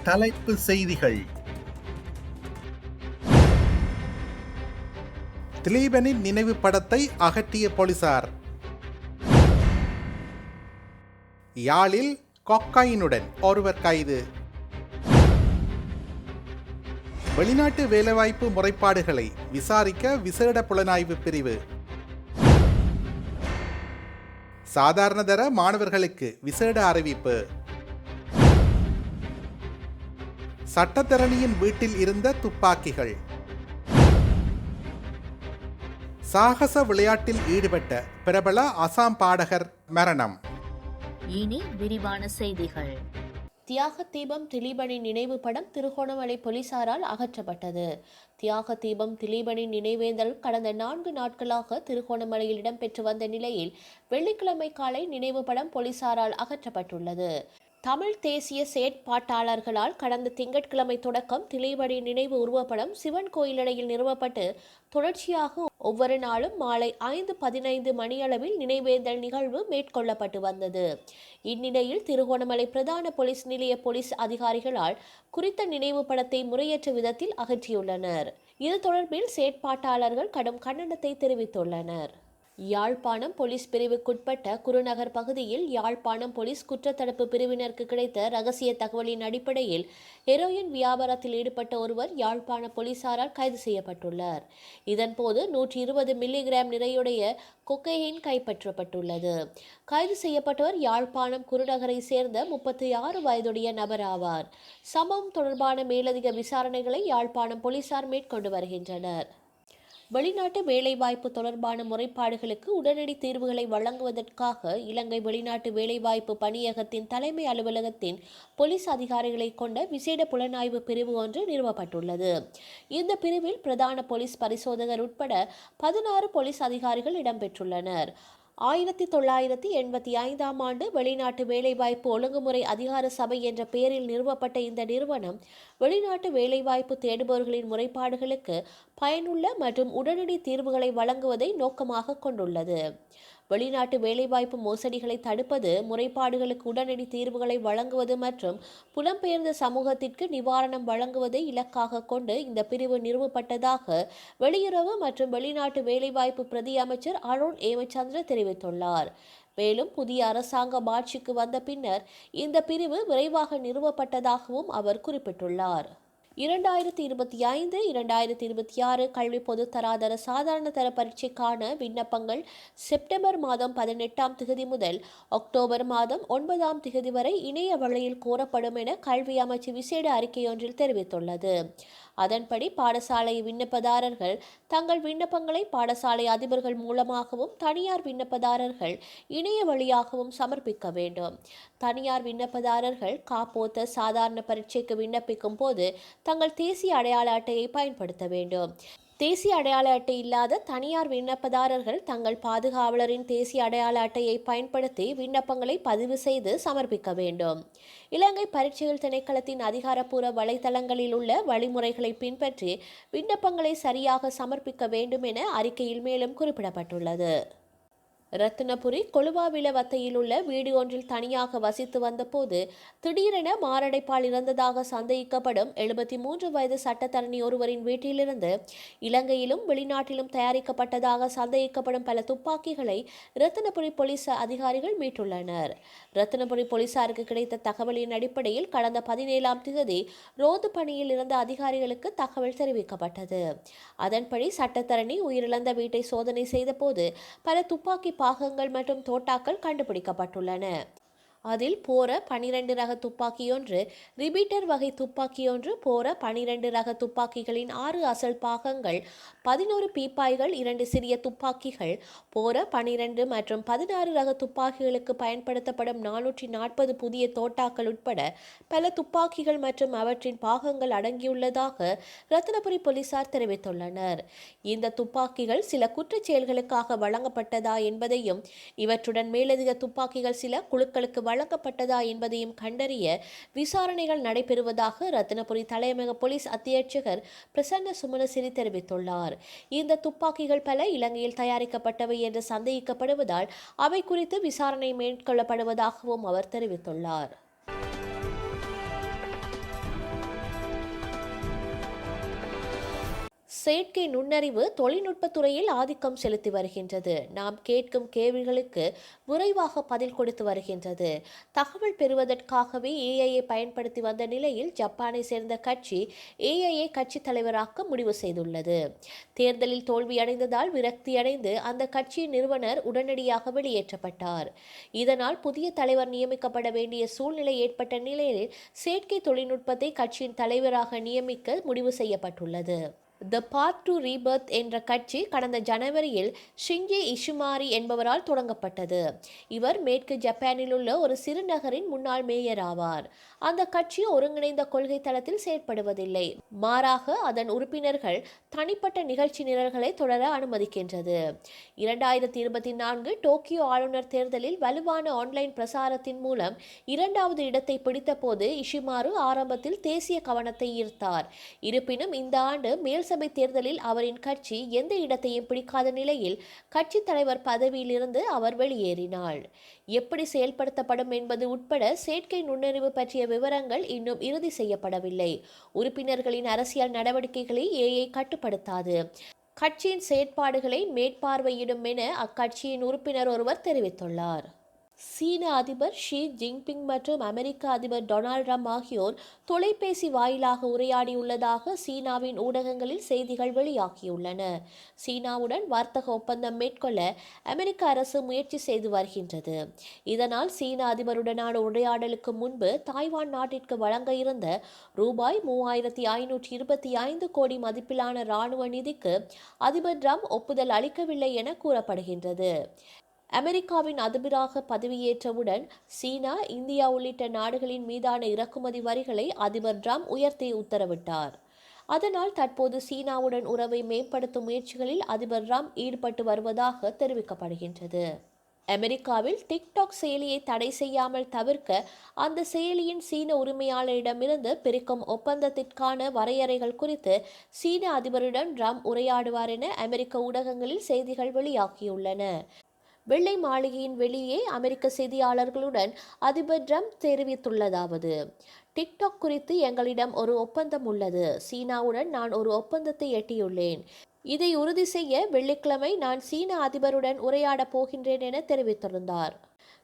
தலைப்பு செய்திகள். திலீபனின் நினைவு படத்தை அகற்றிய போலீசார். யாழில் கொக்கைனுடன் ஒருவர் கைது. வெளிநாட்டு வேலைவாய்ப்பு முறைப்பாடுகளை விசாரிக்க விசேட புலனாய்வு பிரிவு. சாதாரணதர மாணவர்களுக்கு விசேட அறிவிப்பு. சட்டத்தரணியின் வீட்டில் இருந்த துப்பாக்கிகள். சாகச விளையாட்டில் ஈடுபட்ட பிரபல அசாம் பாடகர் மரணம். இனி விரிவான செய்திகள். தியாக தீபம் திலீபனின் நினைவு படம் திருகோணமலை போலீசாரால் அகற்றப்பட்டது. தியாக தீபம் திலீபனின் நினைவேந்தல் கடந்த 4 நாட்களாக திருகோணமலையில் இடம்பெற்று வந்த நிலையில் வெள்ளிக்கிழமை காலை நினைவு படம் போலீசாரால் அகற்றப்பட்டுள்ளது. தமிழ் தேசிய செயற்பாட்டாளர்களால் கடந்த திங்கட்கிழமை தொடக்கம் திலீபனின் நினைவு உருவப்படம் சிவன் கோயிலடையில் நிறுவப்பட்டு தொடர்ச்சியாக ஒவ்வொரு நாளும் மாலை 5:15 மணியளவில் நினைவேந்தல் நிகழ்வு மேற்கொள்ளப்பட்டு வந்தது. இந்நிலையில் திருகோணமலை பிரதான போலீஸ் நிலைய போலீஸ் அதிகாரிகளால் குறித்த நினைவு படத்தை முறையற்ற விதத்தில் அகற்றியுள்ளனர். இது தொடர்பில் செயற்பாட்டாளர்கள் கடும் கண்டனத்தை தெரிவித்துள்ளனர். யாழ்ப்பாணம் போலீஸ் பிரிவுக்குட்பட்ட குருநகர் பகுதியில் யாழ்ப்பாணம் போலீஸ் குற்றத்தடுப்பு பிரிவினருக்கு கிடைத்த இரகசிய தகவலின் அடிப்படையில் ஹெரோயின் வியாபாரத்தில் ஈடுபட்ட ஒருவர் யாழ்ப்பாண போலீசாரால் கைது செய்யப்பட்டுள்ளார். இதன்போது 120 மில்லிகிராம் நிறையுடைய கொக்கையின் கைப்பற்றப்பட்டுள்ளது. கைது செய்யப்பட்டவர் யாழ்ப்பாணம் குருநகரை சேர்ந்த 36 வயதுடைய நபர் ஆவார். சம்பவம் தொடர்பான மேலதிக விசாரணைகளை யாழ்ப்பாணம் போலீசார் மேற்கொண்டு வருகின்றனர். வெளிநாட்டு வேலைவாய்ப்பு தொடர்பான முறைப்பாடுகளுக்கு உடனடி தீர்வுகளை வழங்குவதற்காக இலங்கை வெளிநாட்டு வேலைவாய்ப்பு பணியகத்தின் தலைமை அலுவலகத்தின் போலீஸ் அதிகாரிகளை கொண்ட விசேட புலனாய்வு பிரிவு ஒன்று நிறுவப்பட்டுள்ளது. இந்த பிரிவில் பிரதான போலீஸ் பரிசோதகர் உட்பட 16 போலீஸ் அதிகாரிகள் இடம்பெற்றுள்ளனர். 1985ஆம் ஆண்டு வெளிநாட்டு வேலைவாய்ப்பு ஒழுங்குமுறை அதிகார சபை என்ற பெயரில் நிறுவப்பட்ட இந்த நிறுவனம் வெளிநாட்டு வேலைவாய்ப்பு தேடுபவர்களின் முறைப்பாடுகளுக்கு பயனுள்ள மற்றும் உடனடி தீர்வுகளை வழங்குவதை நோக்கமாக கொண்டுள்ளது. வெளிநாட்டு வேலைவாய்ப்பு மோசடிகளை தடுப்பது, முறைப்பாடுகளுக்கு உடனடி தீர்வுகளை வழங்குவது மற்றும் புலம்பெயர்ந்த சமூகத்திற்கு நிவாரணம் வழங்குவதை இலக்காக கொண்டு இந்த பிரிவு நிறுவப்பட்டதாக வெளியுறவு மற்றும் வெளிநாட்டு வேலைவாய்ப்பு பிரதி அமைச்சர் அருண் ஏமச்சந்திர தெரிவித்துள்ளார். மேலும் புதிய அரசாங்கம் ஆட்சிக்கு வந்த பின்னர் இந்த பிரிவு விரைவாக நிறுவப்பட்டதாகவும் அவர் குறிப்பிட்டுள்ளார். 2025-2026 கல்வி பொதுத்தராதர சாதாரண தர பரீட்சைக்கான விண்ணப்பங்கள் செப்டம்பர் மாதம் 18ஆம் தேதி முதல் அக்டோபர் மாதம் 9ஆம் தேதி வரை இணைய வழியில் கோரப்படும் என கல்வி அமைச்சு விசேட அறிக்கையொன்றில் தெரிவித்துள்ளது. அதன்படி பாடசாலை விண்ணப்பதாரர்கள் தங்கள் விண்ணப்பங்களை பாடசாலை அதிபர்கள் மூலமாகவும் தனியார் விண்ணப்பதாரர்கள் இணைய வழியாகவும் சமர்ப்பிக்க வேண்டும். தனியார் விண்ணப்பதாரர்கள் காப்போத்த சாதாரண பரீட்சைக்கு விண்ணப்பிக்கும் போது தங்கள் தேசிய அடையாள அட்டையை பயன்படுத்த வேண்டும். தேசிய அடையாள அட்டை இல்லாத தனியார் விண்ணப்பதாரர்கள் தங்கள் பாதுகாவலரின் தேசிய அடையாள அட்டையை பயன்படுத்தி விண்ணப்பங்களை பதிவு செய்து சமர்ப்பிக்க வேண்டும். இலங்கை பரீட்சைகள் திணைக்களத்தின் அதிகாரப்பூர்வ வலைதளங்களில் உள்ள வழிமுறைகளை பின்பற்றி விண்ணப்பங்களை சரியாக சமர்ப்பிக்க வேண்டும் என அறிக்கையில் மேலும் குறிப்பிடப்பட்டுள்ளது. ரத்தினபுரி கொழுவாவில வத்தையில் உள்ள வீடு ஒன்றில் தனியாக வசித்து வந்தபோது திடீரென மாரடைப்பால் இறந்ததாக சந்தேகிக்கப்படும் 73 வயது சட்டத்தரணி ஒருவரின் வீட்டிலிருந்து இலங்கையிலும் வெளிநாட்டிலும் தயாரிக்கப்பட்டதாக சந்தேகிக்கப்படும் பல துப்பாக்கிகளை ரத்தினபுரி போலீஸ் அதிகாரிகள் மீட்டுள்ளனர். ரத்தினபுரி போலீசாருக்கு கிடைத்த தகவலின் அடிப்படையில் கடந்த 17ஆம் தேதி ரோந்து பணியில் இருந்த அதிகாரிகளுக்கு தகவல் தெரிவிக்கப்பட்டது. அதன்படி சட்டத்தரணி உயிரிழந்த வீட்டை சோதனை செய்தபோது பல துப்பாக்கி பாகங்கள் மற்றும் தோட்டாக்கள் கண்டுபிடிக்கப்பட்டுள்ளன. அதில் போர 12 ரக துப்பாக்கியொன்று, ரிபீட்டர் வகை துப்பாக்கியொன்று, போர 12 ரக துப்பாக்கிகளின் 6 அசல் பாகங்கள், 11 பீப்பாய்கள், 2 சிறிய துப்பாக்கிகள், போர 12 மற்றும் 16 ரக துப்பாக்கிகளுக்கு பயன்படுத்தப்படும் 440 புதிய தோட்டாக்கள் உட்பட பல துப்பாக்கிகள் மற்றும் அவற்றின் பாகங்கள் அடங்கியுள்ளதாக ரத்தினபுரி போலீசார் தெரிவித்துள்ளனர். இந்த துப்பாக்கிகள் சில குற்றச் செயல்களுக்காக வழங்கப்பட்டதா என்பதையும் இவற்றுடன் மேலதிக துப்பாக்கிகள் சில குழுக்களுக்கு வழங்கப்பட்டதா என்பதையும் கண்டறிய விசாரணைகள் நடைபெறுவதாக ரத்தினபுரி தலைமையக போலீஸ் அத்தியட்சகர் பிரசன்ன சுமனசிறி தெரிவித்துள்ளார். இந்த துப்பாக்கிகள் பல இலங்கையில் தயாரிக்கப்பட்டவை என்று சந்தேகிக்கப்படுவதால் அவை குறித்து விசாரணை மேற்கொள்ளப்படுவதாகவும் அவர் தெரிவித்துள்ளார். செயற்கை நுண்ணறிவு தொழில்நுட்பத் துறையில் ஆதிக்கம் செலுத்தி வருகின்றது. நாம் கேட்கும் கேள்விகளுக்கு விரைவாக பதில் கொடுத்து வருகின்றது. தகவல் பெறுவதற்காகவே ஏஐயை பயன்படுத்தி வந்த நிலையில் ஜப்பானை சேர்ந்த கட்சி ஏஐயை கட்சி தலைவராக்க முடிவு செய்துள்ளது. தேர்தலில் தோல்வியடைந்ததால் விரக்தியடைந்து அந்த கட்சியின் நிறுவனர் உடனடியாக வெளியேற்றப்பட்டார். இதனால் புதிய தலைவர் நியமிக்கப்பட வேண்டிய சூழ்நிலை ஏற்பட்ட நிலையில் செயற்கை தொழில்நுட்பத்தை கட்சியின் தலைவராக நியமிக்க முடிவு செய்யப்பட்டுள்ளது. த பாத் டு ரீபர்த் என்ற கட்சி கடந்த ஜனவரியில் ஷிஞ்சி இஷிமாரி என்பவரால் தொடங்கப்பட்டது. இவர் மேற்கு ஜப்பானில் உள்ள ஒரு சிறு நகரின் முன்னாள் மேயர் ஆவார். அந்த கட்சி ஒருங்கிணைந்த கொள்கை தளத்தில் செயற்படுவதில்லை. மாறாக அதன் உறுப்பினர்கள் தனிப்பட்ட நிகழ்ச்சி நிரல்களை தொடர அனுமதிக்கின்றது. 2024 டோக்கியோ ஆளுநர் தேர்தலில் வலுவான ஆன்லைன் பிரசாரத்தின் மூலம் 2வது இடத்தை பிடித்தபோது இஷிமாரு ஆரம்பத்தில் தேசிய கவனத்தை ஈர்த்தார். இருப்பினும் இந்த ஆண்டு மேல்சபை தேர்தலில் அவரின் கட்சி எந்த இடத்தையும் பிடிக்காத நிலையில் கட்சி தலைவர் பதவியிலிருந்து அவர் வெளியேறினார். எப்படி செயல்படுத்தப்படும் என்பது உட்பட செயற்கை நுண்ணறிவு பற்றிய விவரங்கள் இன்னும் இறுதி செய்யப்படவில்லை. உறுப்பினர்களின் அரசியல் நடவடிக்கைகளை ஏஐ கட்டுப்படுத்தாது. கட்சியின் செயற்பாடுகளை மேற்பார்வையிடும் என அக்கட்சியின் உறுப்பினர் ஒருவர் தெரிவித்துள்ளார். சீன அதிபர் ஷி ஜின்பிங் மற்றும் அமெரிக்க அதிபர் டொனால்ட் ட்ரம்ப் ஆகியோர் தொலைபேசி வாயிலாக உரையாடியுள்ளதாக சீனாவின் ஊடகங்களில் செய்திகள் வெளியாகியுள்ளன. சீனாவுடன் வர்த்தக ஒப்பந்தம் மேற்கொள்ள அமெரிக்க அரசு முயற்சி செய்து வருகின்றது. இதனால் சீன அதிபருடனான உரையாடலுக்கு முன்பு தாய்வான் நாட்டிற்கு வழங்க இருந்த ரூபாய் 3525 கோடி மதிப்பிலான இராணுவ நிதிக்கு அதிபர் ட்ரம்ப் ஒப்புதல் அளிக்கவில்லை என கூறப்படுகின்றது. அமெரிக்காவின் அதிபராக பதவியேற்றவுடன் சீனா, இந்தியா உள்ளிட்ட நாடுகளின் மீதான இறக்குமதி வரிகளை அதிபர் ட்ரம்ப் உயர்த்தி உத்தரவிட்டார். அதனால் தற்போது சீனாவுடன் உறவை மேம்படுத்தும் முயற்சிகளில் அதிபர் ட்ரம்ப் ஈடுபட்டு வருவதாக தெரிவிக்கப்படுகின்றது. அமெரிக்காவில் டிக்டாக் செயலியை தடை செய்யாமல் தவிர்க்க அந்த செயலியின் சீன உரிமையாளரிடமிருந்து பிரிக்கும் ஒப்பந்தத்திற்கான வரையறைகள் குறித்து சீன அதிபருடன் ட்ரம்ப் உரையாடுவார் என அமெரிக்க ஊடகங்களில் செய்திகள் வெளியாகியுள்ளன. வெள்ளை மாளிகையின் வெளியே அமெரிக்க செய்தியாளர்களுடன் அதிபர் ட்ரம்ப் தெரிவித்துள்ளதாவது: டிக்டாக் குறித்து எங்களிடம் ஒரு ஒப்பந்தம் உள்ளது. சீனாவுடன் நான் ஒரு ஒப்பந்தத்தை எட்டியுள்ளேன். இதை உறுதி செய்ய வெள்ளிக்கிழமை நான் சீன அதிபருடன் உரையாடப் போகின்றேன் என தெரிவித்திருந்தார்.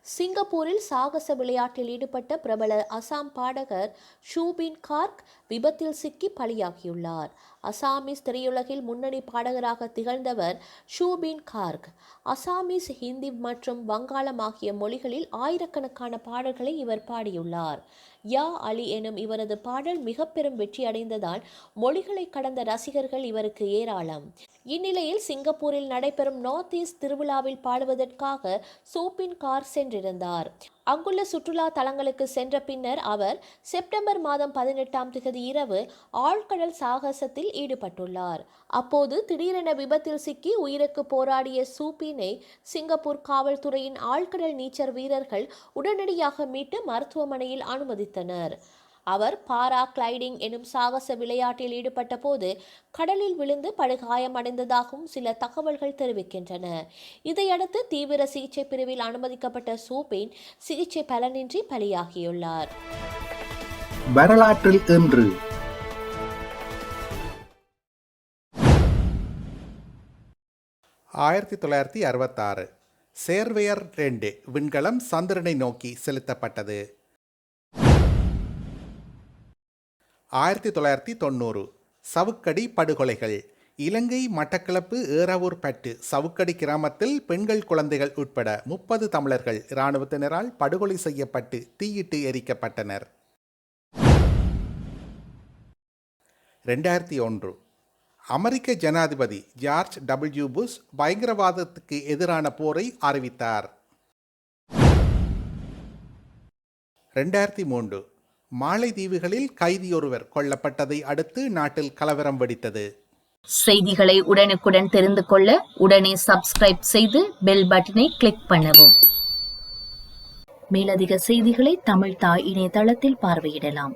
சிங்கப்பூரில் சாகச விளையாட்டில் ஈடுபட்ட பிரபல அசாம் பாடகர் ஷூபின் கார்க் விபத்தில் சிக்கி பலியாகியுள்ளார். அசாமீஸ் திரையுலகில் முன்னணி பாடகராக திகழ்ந்தவர் ஷூபின் கார்க். அசாமீஸ், ஹிந்தி மற்றும் வங்காளம் ஆகிய மொழிகளில் ஆயிரக்கணக்கான பாடல்களை இவர் பாடியுள்ளார். யா அலி எனும் இவரது பாடல் மிக பெரும் வெற்றி அடைந்ததால் மொழிகளை கடந்த ரசிகர்கள் இவருக்கு ஏராளம். இந்நிலையில் சிங்கப்பூரில் நடைபெறும் நார்த் ஈஸ்ட் திருவிழாவில் பாடுவதற்காக ஷூபின் கார்க் சென்றிருந்தார். அங்குள்ள சுற்றுலா தலங்களுக்கு சென்ற பின்னர் அவர் செப்டம்பர் மாதம் 18 இரவு ஆழ்கடல் சாகசத்தில் ஈடுபட்டுள்ளார். அப்போது திடீரென விபத்தில் சிக்கி உயிருக்கு போராடிய ஷூபினை சிங்கப்பூர் காவல்துறையின் ஆழ்கடல் நீச்சல் வீரர்கள் உடனடியாக மீட்டு மருத்துவமனையில் அனுமதித்தனர். அவர் பாரா கிளைடிங் எனும் சாகச விளையாட்டில் ஈடுபட்ட போது கடலில் விழுந்து படுகாயமடைந்ததாகவும் சில தகவல்கள் தெரிவிக்கின்றன. இதையடுத்து தீவிர சிகிச்சை பிரிவில் அனுமதிக்கப்பட்ட ஷூபின் சிகிச்சை பலனின்றி பலியாகியுள்ளார். வரலாற்றில் இன்று 1966 சேர்வேயர் 2 விண்கலம் சந்திரனை நோக்கி செலுத்தப்பட்டது. 1990 சவுக்கடி படுகொலைகள். இலங்கை மட்டக்களப்பு ஏறாவூர் பட்டு சவுக்கடி கிராமத்தில் பெண்கள், குழந்தைகள் உட்பட 30 தமிழர்கள் இராணுவத்தினரால் படுகொலை செய்யப்பட்டு தீயிட்டு எரிக்கப்பட்டனர். 2001 அமெரிக்க ஜனாதிபதி ஜார்ஜ் டபிள்யூ புஷ் பயங்கரவாதத்துக்கு எதிரான போரை அறிவித்தார். 2003 மாலைதீவுகளில் கைதியொருவர் கொல்லப்பட்டதை அடுத்து நாட்டில் கலவரம் வெடித்தது. செய்திகளை உடனுக்குடன் தெரிந்து கொள்ள உடனே சப்ஸ்கிரைப் செய்து பெல் பட்டனை கிளிக் பண்ணவும். மேலதிக செய்திகளை தமிழ் தாய் இணையதளத்தில் பார்வையிடலாம்.